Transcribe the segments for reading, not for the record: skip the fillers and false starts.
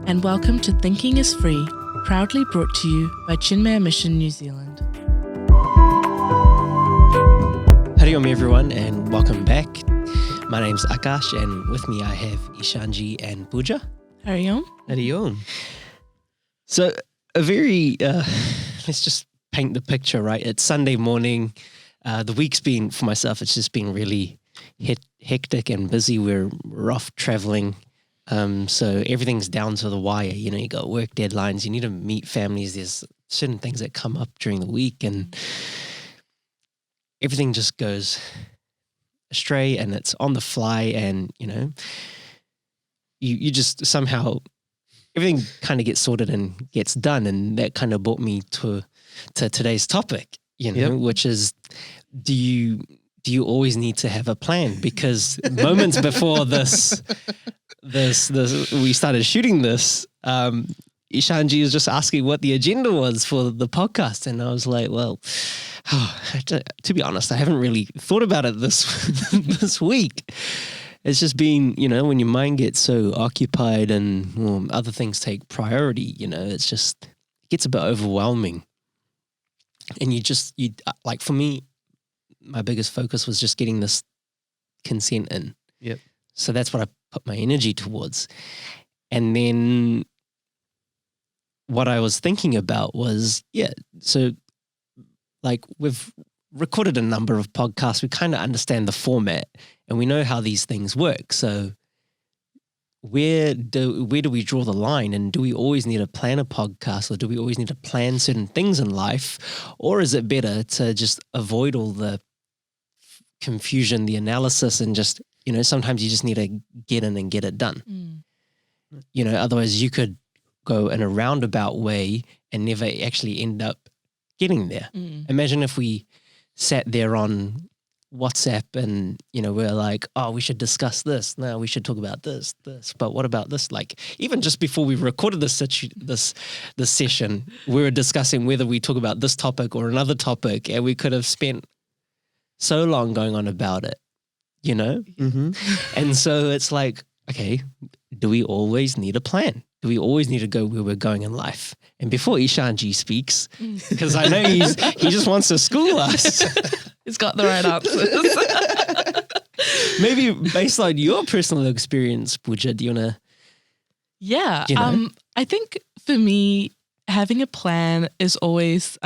and welcome to Thinking is Free, proudly brought to you by Chinmaya Mission New Zealand. Hariom everyone and welcome back. My name's Akash and with me I have Ishanji and Pooja. Hariom. Hariom. So a very, let's just paint the picture, right? It's Sunday morning. The week's been, for myself, it's just been really hectic and busy. We're off traveling. So everything's down to the wire. You know, you got work deadlines, you need to meet families. There's certain things that come up during the week and everything just goes astray and it's on the fly and, you know, you just somehow, everything kind of gets sorted and gets done. And that kind of brought me to today's topic, you know, which is, do you always need to have a plan? Because moments before this, we started shooting this, Ishanji was just asking what the agenda was for the podcast. And I was like, well, to be honest, I haven't really thought about it this week. It's just been, you know, when your mind gets so occupied and other things take priority, you know, it gets a bit overwhelming. And you like for me, my biggest focus was just getting this consent in. Yep. So that's what I put my energy towards. And then what I was thinking about was, so like we've recorded a number of podcasts. We kind of understand the format and we know how these things work. So where do we draw the line, and do we always need to plan a podcast, or do we always need to plan certain things in life, or is it better to just avoid all the confusion, the analysis, and just, you know, sometimes you just need to get in and get it done. You know, otherwise you could go in a roundabout way and never actually end up getting there. Imagine if we sat there on WhatsApp and, you know, we're like, oh, we should discuss this. No, we should talk about this. But what about this? Like, even just before we recorded this session, we were discussing whether we talk about this topic or another topic, and we could have spent so long going on about it, you know? Mm-hmm. And so it's like, okay, do we always need a plan? Do we always need to go where we're going in life? And before Ishanji speaks, because I know he just wants to school us. He's got the right answers. Maybe based on your personal experience, Pooja, do you want to? Yeah. You know? I think for me, having a plan is always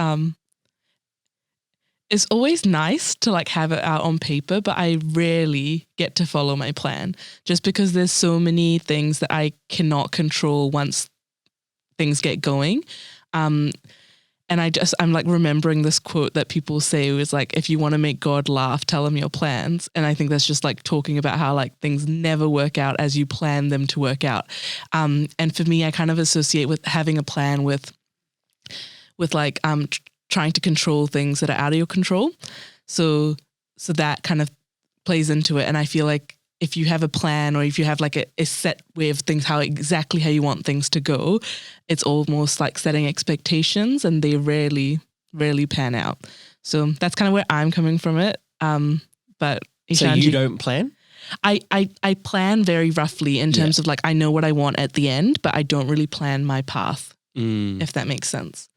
nice to like have it out on paper, but I rarely get to follow my plan just because there's so many things that I cannot control once things get going. And I'm like remembering this quote that people say was like, if you want to make God laugh, tell him your plans. And I think that's just like talking about how like things never work out as you plan them to work out. And for me, I kind of associate with having a plan with like, trying to control things that are out of your control. So that kind of plays into it. And I feel like if you have a plan, or if you have like a set way of things, exactly how you want things to go, it's almost like setting expectations, and they rarely pan out. So that's kind of where I'm coming from it. But Ishanji, so you don't plan? I plan very roughly in terms of like, I know what I want at the end, but I don't really plan my path, if that makes sense.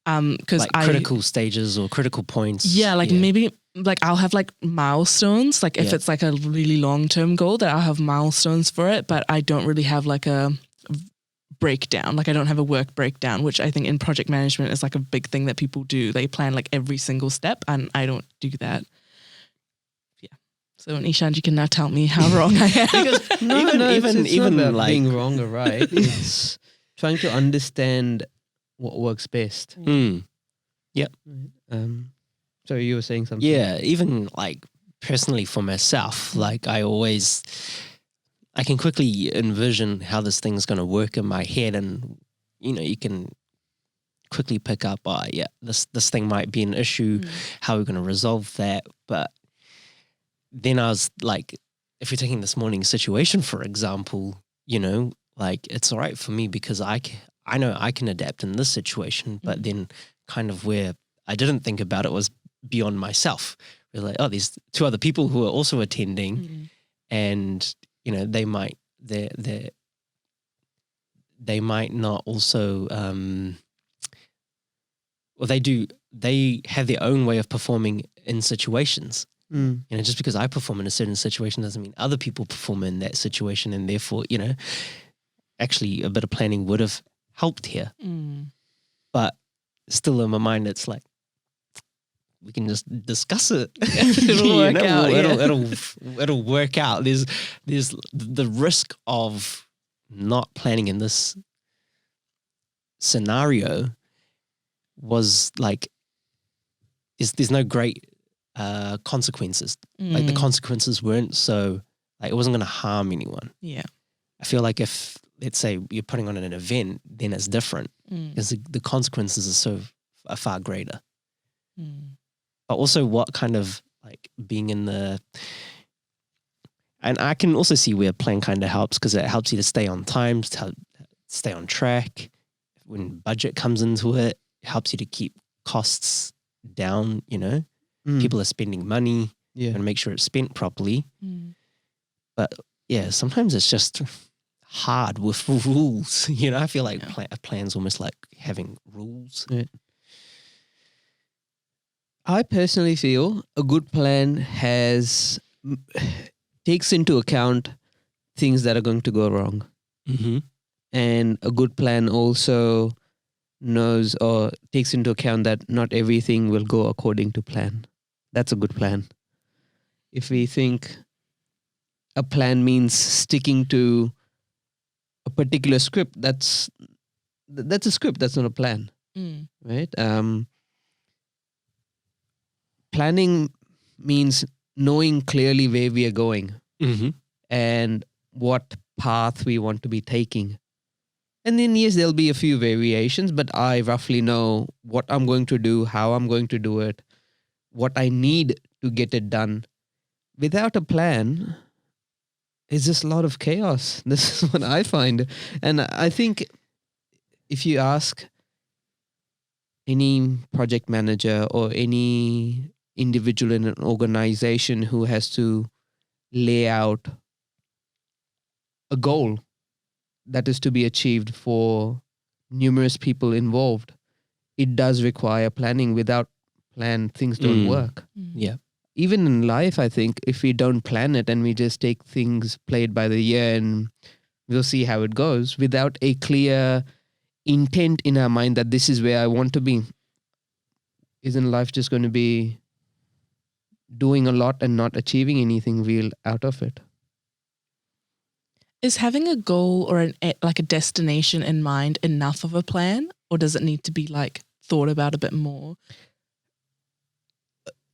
Because like critical stages or critical points. Maybe like I'll have like milestones, like if it's like a really long-term goal, that I'll have milestones for it, but I don't really have like a breakdown. Like I don't have a work breakdown, which I think in project management is like a big thing that people do. They plan like every single step, and I don't do that. Yeah. So Ishanji can now tell me how wrong I am. Because it's not about like being wrong or right. It's trying to understand what works best. Yep. So you were saying something? Yeah, even like personally for myself, like I can quickly envision how this thing's going to work in my head, and you know, you can quickly pick up, this thing might be an issue. How are we going to resolve that? But then I was like, if you're taking this morning situation, for example, you know, like it's all right for me because I know I can adapt in this situation, but then kind of where I didn't think about it was beyond myself. We're like, oh, there's two other people who are also attending, and you know, they might they might not also, or they have their own way of performing in situations. Mm. You know, just because I perform in a certain situation doesn't mean other people perform in that situation, and therefore, you know, actually a bit of planning would have helped here. But still in my mind, it's like, we can just discuss it. It'll work out. It'll work out. There's the risk of not planning in this scenario was like, there's no great consequences. Like the consequences weren't so, like it wasn't going to harm anyone. Yeah. I feel like if, let's say you're putting on an event, then it's different because the consequences are far greater. But also what kind of like being in the, and I can also see where plan kind of helps because it helps you to stay on time, to stay on track. When budget comes into it, it helps you to keep costs down, you know. People are spending money and make sure it's spent properly. But yeah, sometimes it's just hard with rules. You know, I feel like a plan's almost like having rules. Yeah. I personally feel a good plan takes into account things that are going to go wrong. And a good plan also knows or takes into account that not everything will go according to plan. That's a good plan. If we think a plan means sticking to a particular script, that's a script, that's not a plan. Right? Planning means knowing clearly where we are going and what path we want to be taking. And then, yes, there'll be a few variations, but I roughly know what I'm going to do, how I'm going to do it, what I need to get it done. Without a plan, it's just a lot of chaos. This is what I find. And I think if you ask any project manager or any individual in an organization who has to lay out a goal that is to be achieved for numerous people involved, it does require planning. Without plan, things don't work. Yeah. Even in life, I think if we don't plan it and we just take things played by the ear and we'll see how it goes without a clear intent in our mind that this is where I want to be, isn't life just going to be doing a lot and not achieving anything real out of it? Is having a goal or a destination in mind enough of a plan, or does it need to be like thought about a bit more?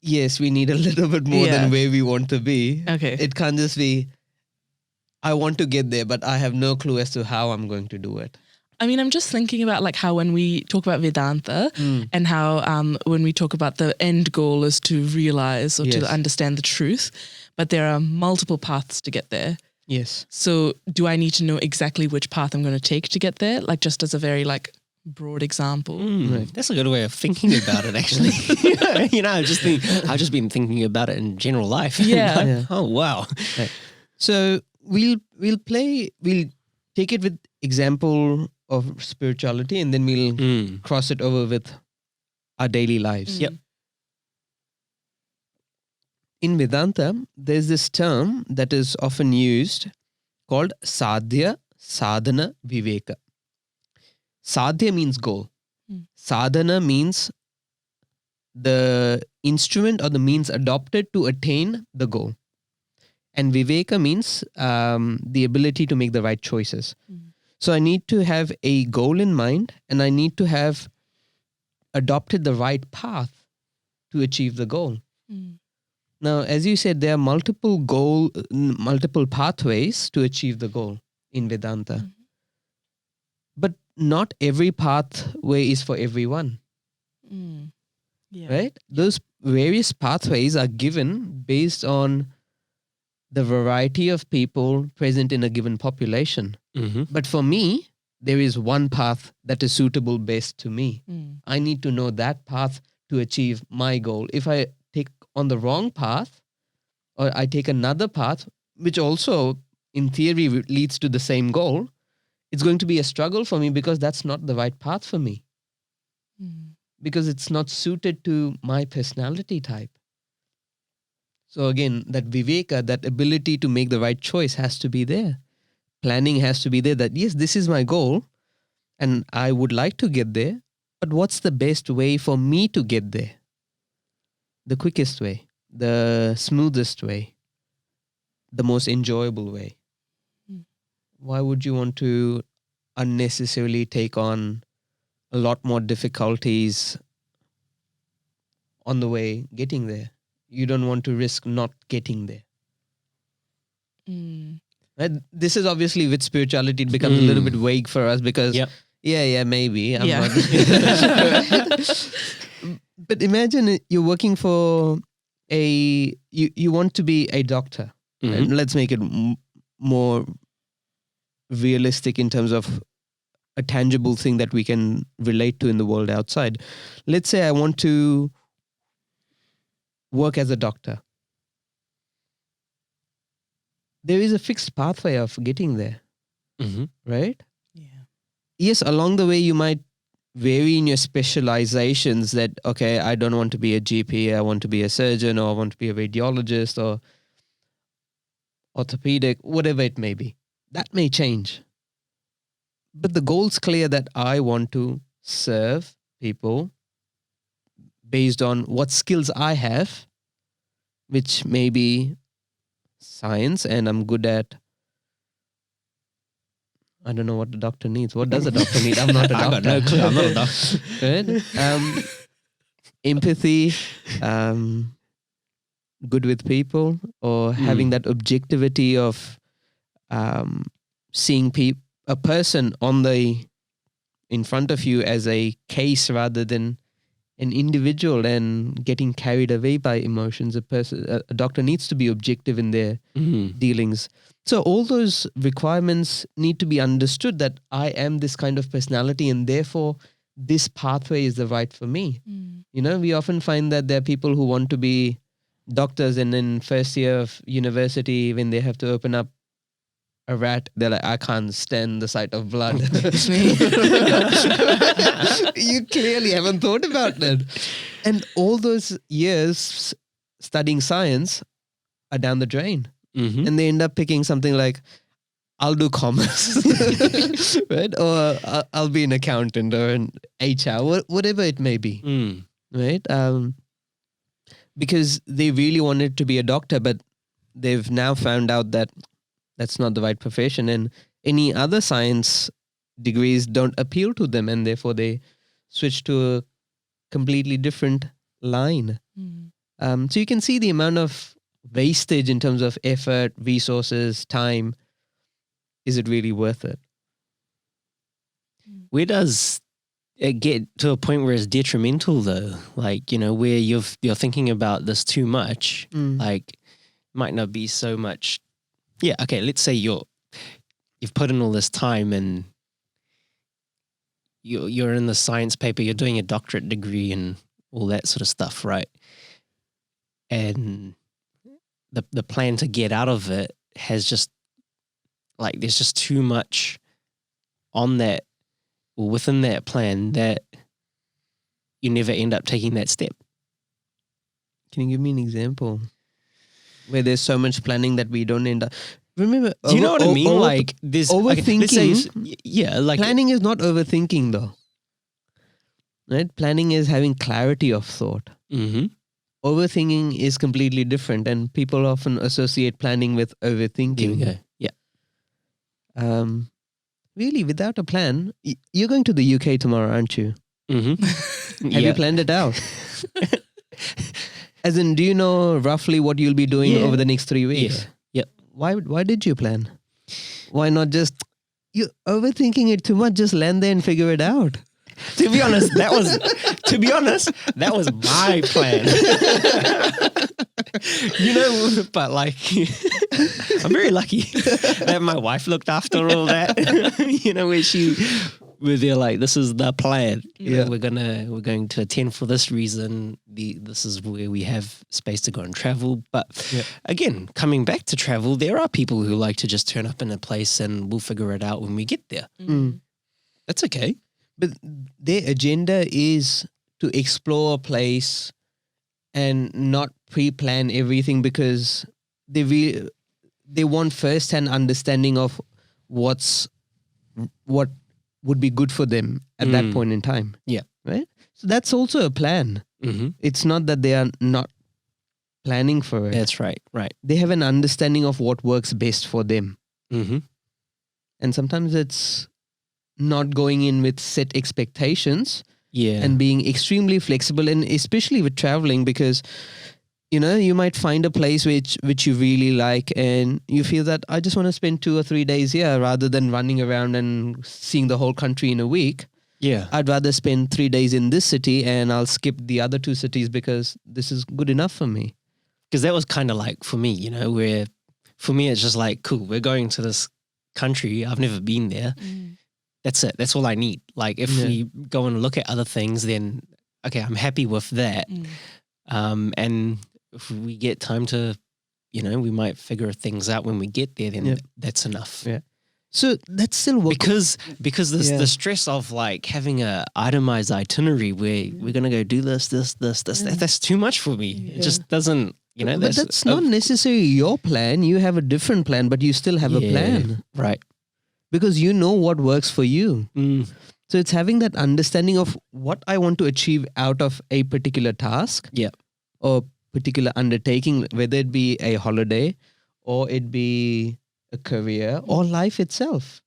Yes, we need a little bit more than where we want to be. Okay. It can't just be, I want to get there, but I have no clue as to how I'm going to do it. I mean, I'm just thinking about like how when we talk about Vedanta and how when we talk about the end goal is to realize or to understand the truth, but there are multiple paths to get there. Yes. So do I need to know exactly which path I'm going to take to get there? Like just as a very like broad example. Right. That's a good way of thinking about it, actually. You know, I've just been thinking about it in general life. Yeah. Like, Yeah. oh wow. Right. So we'll take it with example of spirituality and then we'll cross it over with our daily lives. Yep. In Vedanta, there's this term that is often used called sadhya, sadhana, viveka. Sadhya means goal. Sadhana means the instrument or the means adopted to attain the goal. And viveka means the ability to make the right choices. So I need to have a goal in mind and I need to have adopted the right path to achieve the goal. Now, as you said, there are multiple pathways to achieve the goal in Vedanta. But not every pathway is for everyone. Yeah. Right? Those various pathways are given based on the variety of people present in a given population. But for me, there is one path that is suitable best to me. I need to know that path to achieve my goal. If I take on the wrong path or I take another path, which also in theory leads to the same goal, it's going to be a struggle for me because that's not the right path for me. Because it's not suited to my personality type. So again, that viveka, that ability to make the right choice has to be there. Planning has to be there that, yes, this is my goal and I would like to get there, but what's the best way for me to get there? The quickest way, the smoothest way, the most enjoyable way. Why would you want to unnecessarily take on a lot more difficulties on the way getting there? You don't want to risk not getting there. Right? This is obviously with spirituality, it becomes a little bit vague for us because, maybe. I'm not. But imagine you're working for you want to be a doctor. And let's make it more realistic in terms of a tangible thing that we can relate to in the world outside. Let's say I want to work as a doctor. There is a fixed pathway of getting there, right? Yeah. Yes, along the way you might vary in your specializations that, okay, I don't want to be a GP, I want to be a surgeon, or I want to be a radiologist or orthopedic, whatever it may be. That may change. But the goal's clear that I want to serve people based on what skills I have, which may be science, and I'm good at, I don't know what the doctor needs. What does a doctor need? I'm not a doctor. I got no clue. I'm not a doctor. Right? Empathy, good with people, or having that objectivity of seeing a person in front of you as a case rather than an individual and getting carried away by emotions. A doctor needs to be objective in their dealings. So all those requirements need to be understood that I am this kind of personality and therefore this pathway is the right for me. You know, we often find that there are people who want to be doctors and in first year of university, when they have to open up a rat, they're like, I can't stand the sight of blood. It's me. You clearly haven't thought about that. And all those years studying science are down the drain. And they end up picking something like, I'll do commerce, right? Or I'll be an accountant or an HR, whatever it may be, right? Because they really wanted to be a doctor, but they've now found out that that's not the right profession, and any other science degrees don't appeal to them, and therefore they switch to a completely different line. So you can see the amount of wastage in terms of effort, resources, time. Is it really worth it? Where does it get to a point where it's detrimental though? Like, you know, where you're thinking about this too much, like might not be so much. Yeah. Okay. Let's say you've put in all this time and you're in the science paper, you're doing a doctorate degree and all that sort of stuff, right? And the plan to get out of it has just, like, there's just too much on that, or within that plan, that you never end up taking that step. Can you give me an example where there's so much planning that we don't end up? Remember, do you know what I mean? Like, there's overthinking. Like planning is not overthinking, though. Right? Planning is having clarity of thought. Overthinking is completely different, and people often associate planning with overthinking. There we go. Yeah. Really, without a plan, you're going to the UK tomorrow, aren't you? Have you planned it out? As in, do you know roughly what you'll be doing over the next 3 weeks? Yeah. Why did you plan? Why not just, you're overthinking it too much, just land there and figure it out. To be honest, that was my plan. You know, but like, I'm very lucky that my wife looked after all that. You know, where she where they're like, this is the plan. You know, Yeah. we're going to attend for this reason. This is where we have space to go and travel. But Yeah. again, coming back to travel, there are people who like to just turn up in a place and we'll figure it out when we get there. That's okay. But their agenda is to explore a place and not pre-plan everything, because they want first-hand understanding of what would be good for them at that point in time. Yeah. Right? So that's also a plan. Mm-hmm. It's not that they are not planning for it. That's right. Right. They have an understanding of what works best for them. Mm-hmm. And sometimes it's not going in with set expectations Yeah. and being extremely flexible, and especially with traveling, because you might find a place which you really like and you feel that I just want to spend 2 or 3 days here rather than running around and seeing the whole country in a week. Yeah. I'd rather spend 3 days in this city and I'll skip the other 2 cities because this is good enough for me. Because that was kind of like for me, where for me it's just like, cool, we're going to this country. I've never been there. That's it. That's all I need. Like if we go and look at other things, then okay, I'm happy with that. And if we get time to, we might figure things out when we get there, then that's enough. Yeah. So that's still what Because the stress of like having a itemized itinerary where we're gonna go do this, that's too much for me. It just doesn't, But that's not necessarily your plan. You have a different plan, but you still have a plan. Right. Because you know what works for you. So it's having that understanding of what I want to achieve out of a particular task. Yeah. Or particular undertaking, whether it be a holiday or it be a career or life itself.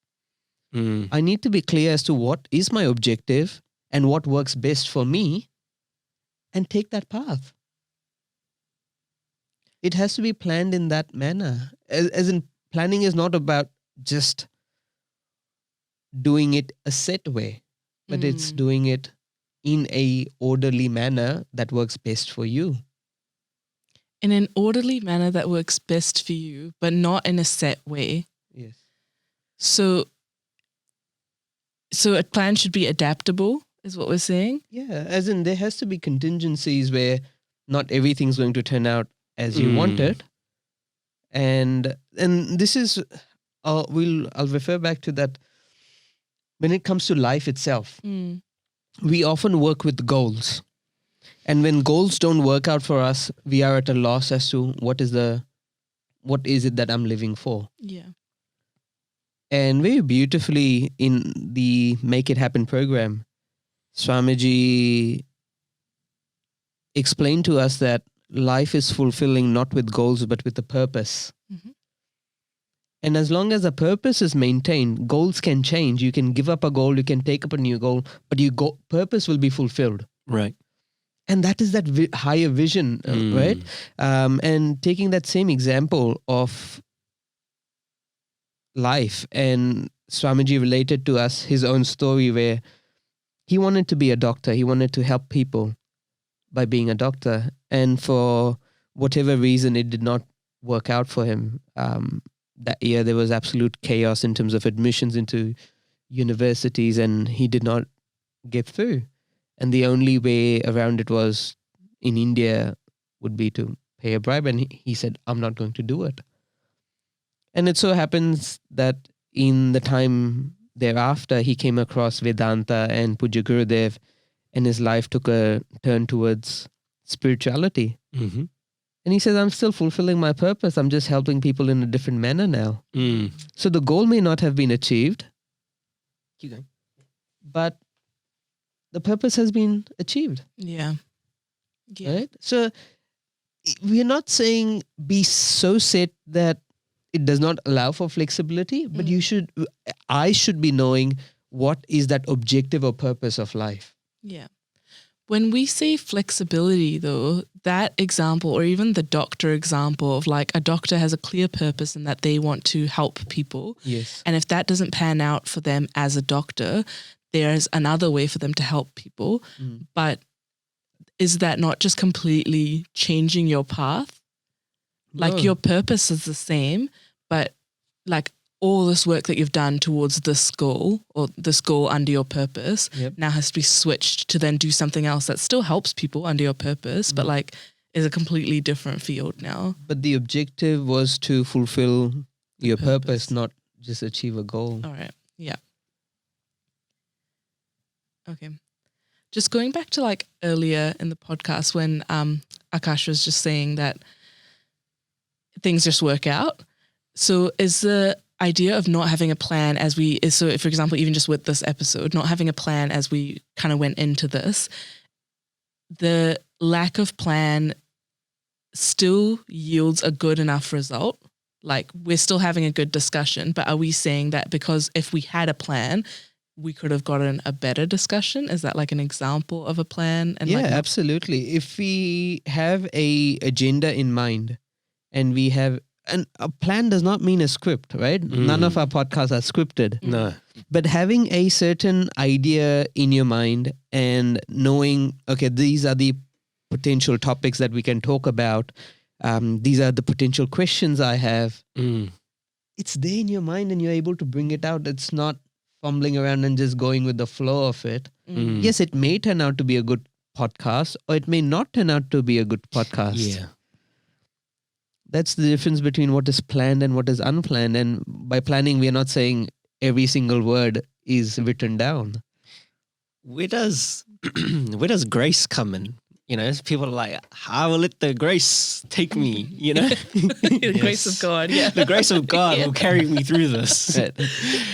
I need to be clear as to what is my objective and what works best for me and take that path. It has to be planned in that manner. As in, planning is not about just doing it a set way, but it's doing it in a orderly manner that works best for you. In an orderly manner that works best for you, but not in a set way. Yes. So a plan should be adaptable, is what we're saying? Yeah, as in there has to be contingencies where not everything's going to turn out as you want it. And this is, I'll refer back to that. When it comes to life itself, we often work with goals. And when goals don't work out for us, we are at a loss as to what is it that I'm living for. Yeah. And very beautifully in the Make It Happen program, Swamiji explained to us that life is fulfilling not with goals but with a purpose. And as long as a purpose is maintained, goals can change. You can give up a goal, you can take up a new goal, but your purpose will be fulfilled. Right. And that is that higher vision, right? And taking that same example of life, and Swamiji related to us his own story where he wanted to be a doctor. He wanted to help people by being a doctor. And for whatever reason, it did not work out for him. That year, there was absolute chaos in terms of admissions into universities, and he did not get through. And the only way around it was in India would be to pay a bribe. And he said, I'm not going to do it. And it so happens that in the time thereafter, he came across Vedanta and Puja Gurudev, and his life took a turn towards spirituality. And he says, I'm still fulfilling my purpose. I'm just helping people in a different manner now. So the goal may not have been achieved. Keep going. But the purpose has been achieved. Yeah. Right? So we're not saying be so set that it does not allow for flexibility, but I should be knowing what is that objective or purpose of life. Yeah. When we say flexibility, though, that example, or even the doctor example of like a doctor has a clear purpose in that they want to help people. Yes. And if that doesn't pan out for them as a doctor, there's another way for them to help people. But is that not just completely changing your path? Like your purpose is the same, but like all this work that you've done towards this goal or this goal under your purpose now has to be switched to then do something else that still helps people under your purpose, but like is a completely different field now. But the objective was to fulfill your purpose, not just achieve a goal. All right. Yeah. Okay. Just going back to like earlier in the podcast when Akash was just saying that things just work out. So is the idea of not having a plan so if, for example, even just with this episode, not having a plan as we kind of went into this, the lack of plan still yields a good enough result? Like we're still having a good discussion, but are we saying that because if we had a plan, we could have gotten a better discussion? Is that like an example of a plan? And Yeah, like absolutely. If we have a agenda in mind and we have, and a plan does not mean a script, right? None of our podcasts are scripted. No. But having a certain idea in your mind and knowing, okay, these are the potential topics that we can talk about. These are the potential questions I have. It's there in your mind and you're able to bring it out. It's not fumbling around and just going with the flow of it. Yes, it may turn out to be a good podcast or it may not turn out to be a good podcast. Yeah. That's the difference between what is planned and what is unplanned. And by planning, we are not saying every single word is written down. Where does grace come in? You know, people are like, I will let the grace take me, you know? the grace of God, yeah. The grace of God will carry me through this. Right.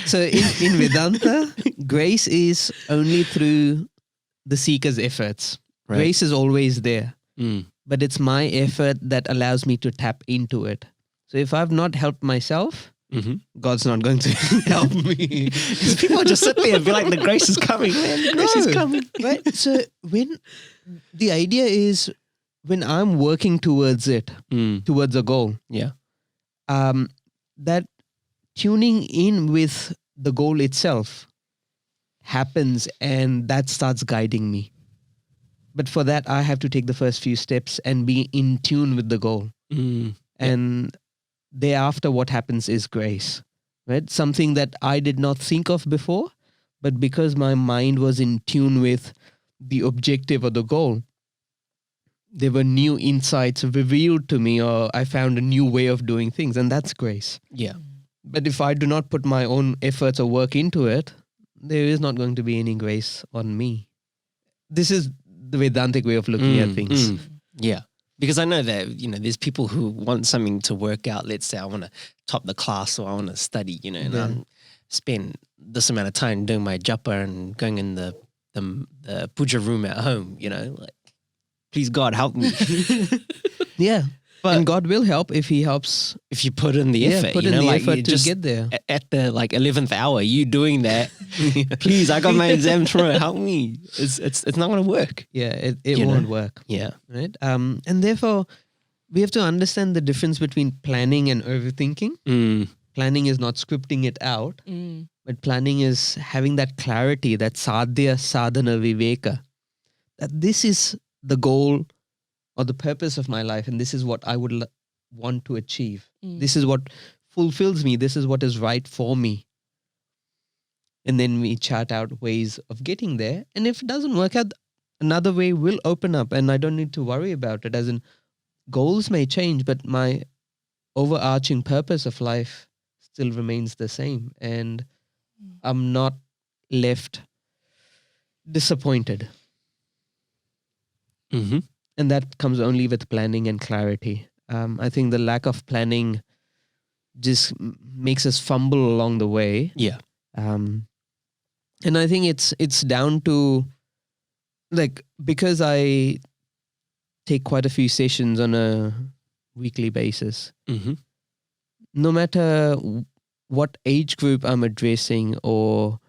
So in Vedanta, grace is only through the seeker's efforts. Right. Grace is always there. But it's my effort that allows me to tap into it. So if I've not helped myself, God's not going to help me. Because people just sit there and be like, the grace is coming, man. The grace is coming. Right? So when the idea is when I'm working towards it, towards a goal, that tuning in with the goal itself happens and that starts guiding me. But for that, I have to take the first few steps and be in tune with the goal. And thereafter, what happens is grace, right? Something that I did not think of before, but because my mind was in tune with the objective or the goal, there were new insights revealed to me, or I found a new way of doing things, and that's grace. Yeah. But if I do not put my own efforts or work into it, there is not going to be any grace on me. This is the Vedantic way of looking at things. Yeah. Because I know that, you know, there's people who want something to work out. Let's say I want to top the class or I want to study, you know, and I spend this amount of time doing my japa and going in the puja room at home, you know, like, please God, help me. Yeah. But and God will help if He helps. if you put in the effort, put you in know, the like effort you to just get there. at the like 11th hour, you doing that. Please, I got my exam tomorrow. Help me. It's not going to work. Yeah, it You know? won't work. Yeah. Right? And therefore, we have to understand the difference between planning and overthinking. Planning is not scripting it out, but planning is having that clarity, that sadhya, sadhana, viveka, that this is the goal or the purpose of my life, and this is what I would want to achieve. This is what fulfills me. This is what is right for me. And then we chart out ways of getting there. And if it doesn't work out, another way will open up, and I don't need to worry about it. As in, goals may change, but my overarching purpose of life still remains the same. And I'm not left disappointed. And that comes only with planning and clarity. I think the lack of planning just makes us fumble along the way. Yeah. And I think it's down to, like, because I take quite a few sessions on a weekly basis, no matter what age group I'm addressing or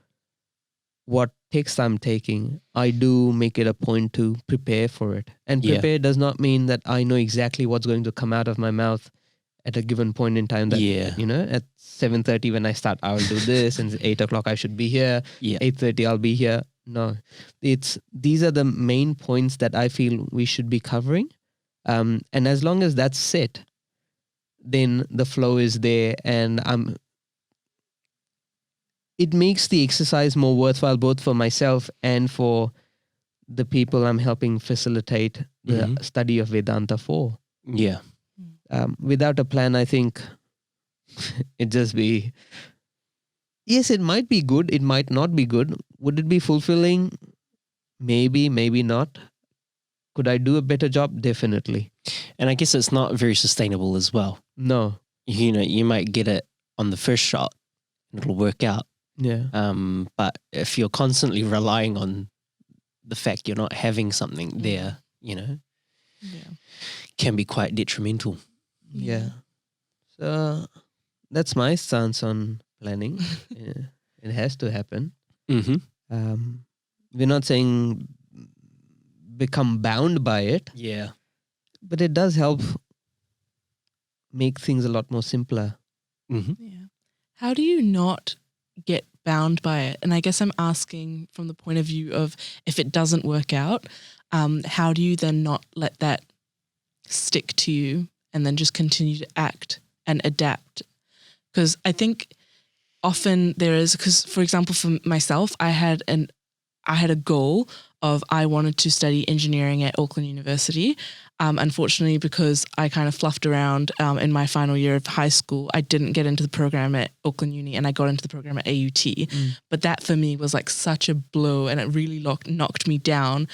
what text I'm taking, I do make it a point to prepare for it. And prepare does not mean that I know exactly what's going to come out of my mouth at a given point in time. That, you know, at 7:30 when I start, I will do this, and 8 o'clock I should be here. 8:30 I'll be here. No, these are the main points that I feel we should be covering. And as long as that's set, then the flow is there, and I'm it makes the exercise more worthwhile both for myself and for the people I'm helping facilitate the Mhm. study of Vedanta for. Yeah. Without a plan, I think it just be, yes, it might be good, it might not be good. Would it be fulfilling? Maybe, maybe not. Could I do a better job? Definitely. And I guess it's not very sustainable as well. No. You know, you might get it on the first shot and it'll work out. Yeah. But if you're constantly relying on the fact you're not having something there, you know, Yeah. can be quite detrimental. Yeah. So that's my stance on planning. Yeah. It has to happen. Mm-hmm. We're not saying become bound by it, Yeah. but it does help make things a lot more simpler. Mm-hmm. Yeah. How do you not get bound by it? And I guess I'm asking from the point of view of if it doesn't work out, how do you then not let that stick to you and then just continue to act and adapt? Because I think often there is, because for example, for myself, I had a goal of I wanted to study engineering at Auckland University. Unfortunately, because I kind of fluffed around in my final year of high school, I didn't get into the program at Auckland Uni and I got into the program at AUT. But that for me was like such a blow and it really knocked me down.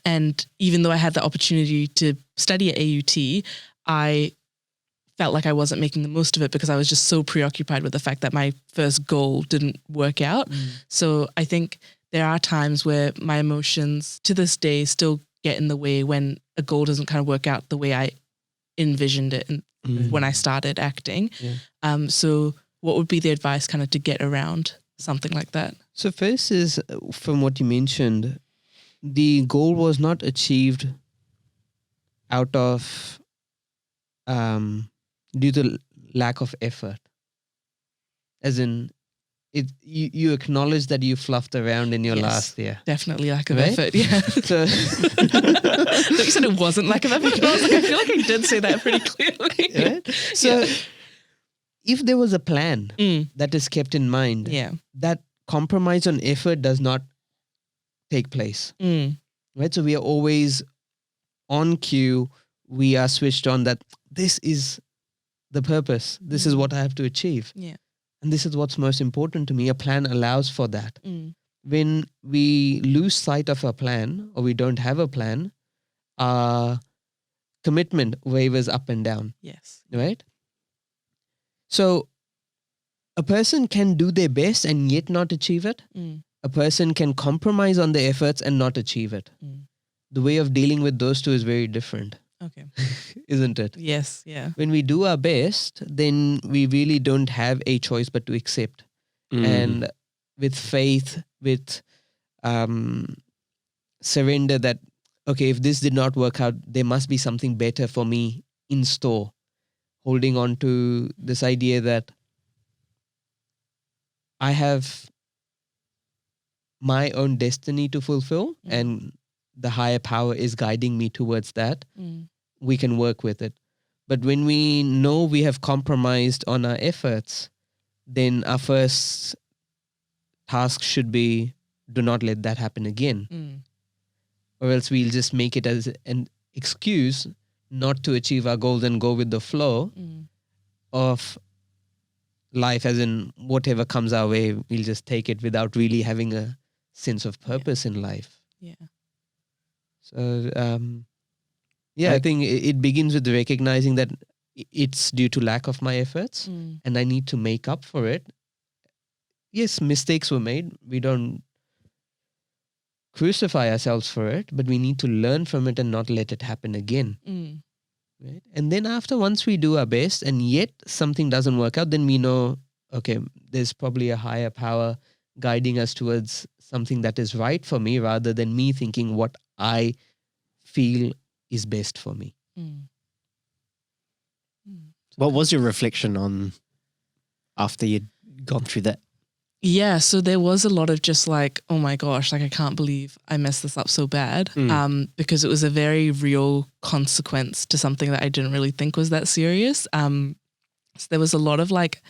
And even though I had the opportunity to study at AUT, I felt like I wasn't making the most of it because I was just so preoccupied with the fact that my first goal didn't work out. So I think there are times where my emotions to this day still get in the way when a goal doesn't kind of work out the way I envisioned it when I started acting. Yeah. So what would be the advice kind of to get around something like that? So first is, from what you mentioned, the goal was not achieved out of due to lack of effort. As in, you acknowledge that you fluffed around in your Yes. last year. Definitely lack of Right? effort. Yeah. So You said it wasn't lack of effort. I was like, I feel like I did say that pretty clearly. right? So if there was a plan Mm. that is kept in mind, Yeah. that compromise on effort does not take place. Mm. Right? So we are always on cue. We are switched on that this is the purpose. This is what I have to achieve. Yeah. And this is what's most important to me. A plan allows for that. Mm. When we lose sight of a plan or we don't have a plan, our commitment wavers up and down, Yes. right? So a person can do their best and yet not achieve it. Mm. A person can compromise on their efforts and not achieve it. Mm. The way of dealing with those two is very different, Okay. isn't it? Yes. Yeah. When we do our best, then we really don't have a choice but to accept. And with faith, with surrender that, okay, if this did not work out, there must be something better for me in store. Holding on to this idea that I have my own destiny to fulfill and the higher power is guiding me towards that. Mm. We can work with it. But when we know we have compromised on our efforts, then our first task should be do not let that happen again. Mm. Or else we'll just make it as an excuse not to achieve our goals and go with the flow Mm. of life, as in whatever comes our way, we'll just take it without really having a sense of purpose in life. Yeah. So, I think it begins with recognizing that it's due to lack of my efforts Mm. and I need to make up for it. Yes, mistakes were made. We don't crucify ourselves for it, but we need to learn from it and not let it happen again. Mm. Right? And then once we do our best and yet something doesn't work out, then we know, okay, there's probably a higher power guiding us towards something that is right for me rather than me thinking what I feel is best for me. Mm. Mm. What was your reflection on after you'd gone through that? Yeah, so there was a lot of just like, oh my gosh, like I can't believe I messed this up so bad, because it was a very real consequence to something that I didn't really think was that serious. So there was a lot of like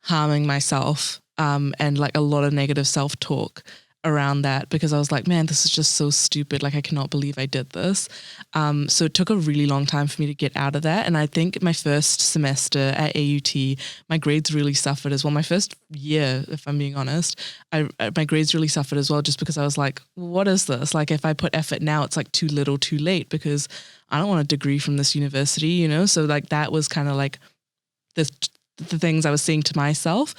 harming myself and like a lot of negative self-talk around that, because I was like, man, this is just so stupid. Like, I cannot believe I did this. So it took a really long time for me to get out of that. And I think my first semester at AUT, my grades really suffered as well. My first year, if I'm being honest, my grades really suffered as well, just because I was like, what is this? Like, if I put effort now, it's like too little too late, because I don't want a degree from this university, you know? So like that was kind of like the things I was saying to myself.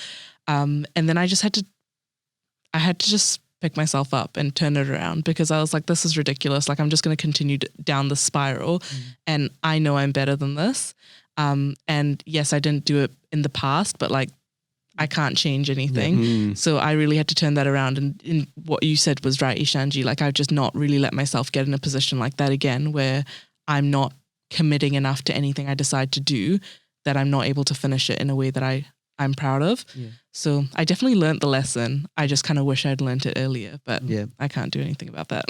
And then I had to just pick myself up and turn it around, because I was like, this is ridiculous. Like, I'm just going to continue down the spiral, and I know I'm better than this. And yes, I didn't do it in the past, but like, I can't change anything. So I really had to turn that around. And what you said was right, Ishanji. Like, I've just not really let myself get in a position like that again, where I'm not committing enough to anything I decide to do that I'm not able to finish it in a way that I'm proud of. Yeah. So I definitely learned the lesson. I just kind of wish I'd learned it earlier, but I can't do anything about that.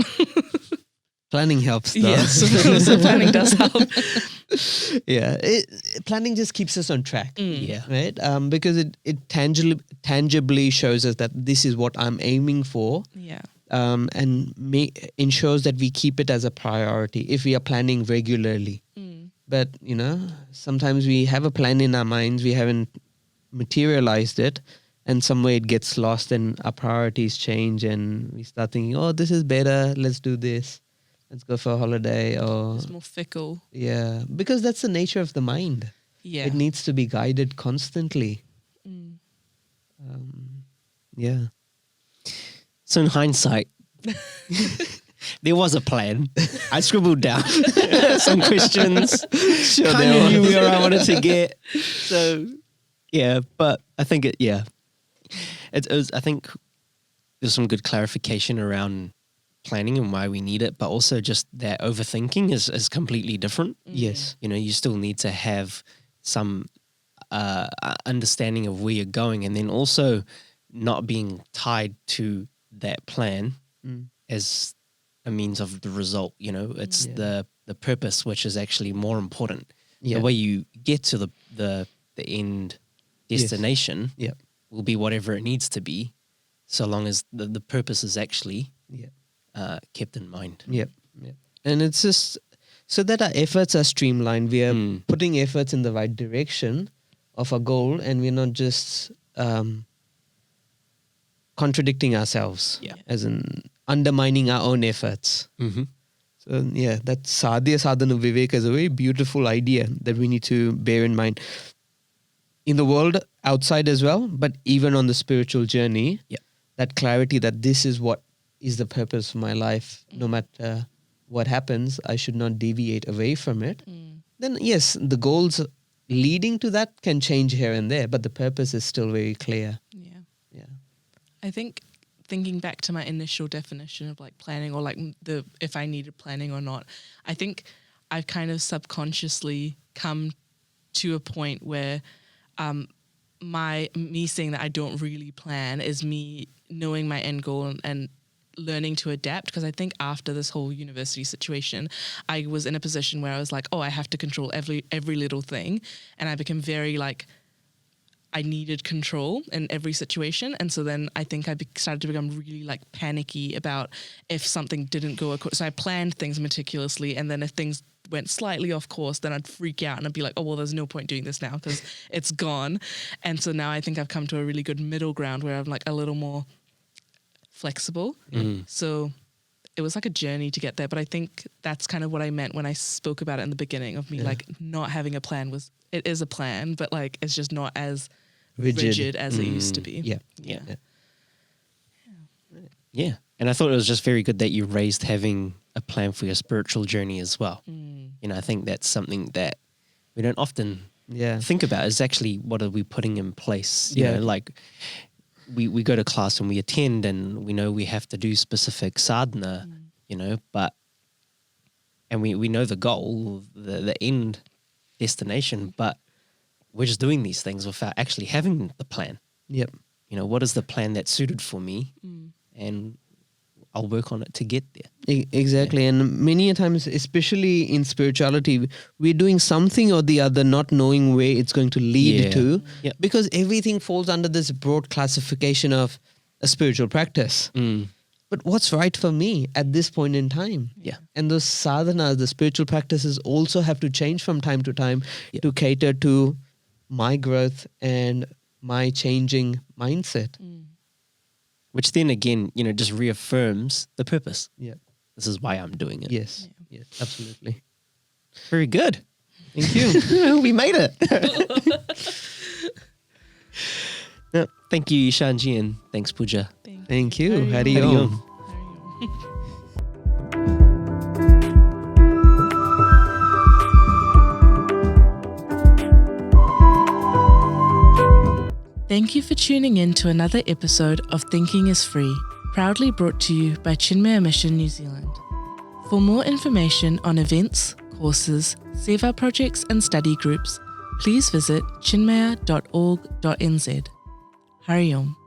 Planning helps though. Yes, so planning does help. Yeah, planning just keeps us on track. Yeah. Right? Because it tangibly shows us that this is what I'm aiming for. Yeah. And ensures that we keep it as a priority if we are planning regularly. But, you know, sometimes we have a plan in our minds, we haven't materialized it, and some way it gets lost and our priorities change and we start thinking, oh, this is better, let's do this, let's go for a holiday. Or it's more fickle. Yeah, because that's the nature of the mind. Yeah, it needs to be guided constantly. Yeah. So in hindsight, there was a plan. I scribbled down some questions. Sure, kind of knew where I wanted to get. So yeah, but I think it was. I think there's some good clarification around planning and why we need it, but also just that overthinking is completely different. Yes. You know, you still need to have some understanding of where you're going, and then also not being tied to that plan as a means of the result. You know, it's the purpose which is actually more important. The way you get to the end destination will be whatever it needs to be, so long as the purpose is actually kept in mind. Yep. And it's just so that our efforts are streamlined. We are putting efforts in the right direction of a goal, and we're not just contradicting ourselves, as in undermining our own efforts. So that sadhya sadhana viveka is a very beautiful idea that we need to bear in mind in the world outside as well, but even on the spiritual journey. That clarity that this is what is the purpose of my life, no matter what happens, I should not deviate away from it. Then yes, the goals leading to that can change here and there, but the purpose is still very clear. I think thinking back to my initial definition of like planning, or like if I needed planning or not, I think I've kind of subconsciously come to a point where me saying that I don't really plan is me knowing my end goal and learning to adapt. Because I think after this whole university situation, I was in a position where I was like, oh, I have to control every little thing, and I became very like, I needed control in every situation. And so then I think I started to become really like panicky about if something didn't go according. So I planned things meticulously, and then if things went slightly off course, then I'd freak out and I'd be like, oh, well, there's no point doing this now because it's gone. And so now I think I've come to a really good middle ground where I'm like a little more flexible. So it was like a journey to get there. But I think that's kind of what I meant when I spoke about it in the beginning of me like not having a plan. It is a plan, but like it's just not as rigid as it used to be. Yeah. And I thought it was just very good that you raised having a plan for your spiritual journey as well. You know, I think that's something that we don't often think about, is actually what are we putting in place? You know, like we go to class and we attend and we know we have to do specific sadhana, you know, and we know the goal, the end destination, but we're just doing these things without actually having the plan. You know, what is the plan that's suited for me? And I'll work on it to get there. Exactly. And many a times, especially in spirituality, we're doing something or the other, not knowing where it's going to lead Yeah. to, Yeah. because everything falls under this broad classification of a spiritual practice. Mm. But what's right for me at this point in time? Yeah. And those sadhanas, the spiritual practices, also have to change from time to time Yeah. to cater to my growth and my changing mindset. Which then again, just reaffirms the purpose. Yeah. This is why I'm doing it. Yes. Yes. Absolutely. Very good. Thank you. We made it. Yeah, thank you, Ishanji, and thanks, Pooja. Thank you. Hari Hari Om. Om. Thank you for tuning in to another episode of Thinking is Free, proudly brought to you by Chinmaya Mission New Zealand. For more information on events, courses, Seva projects and study groups, please visit chinmaya.org.nz. Hari Om.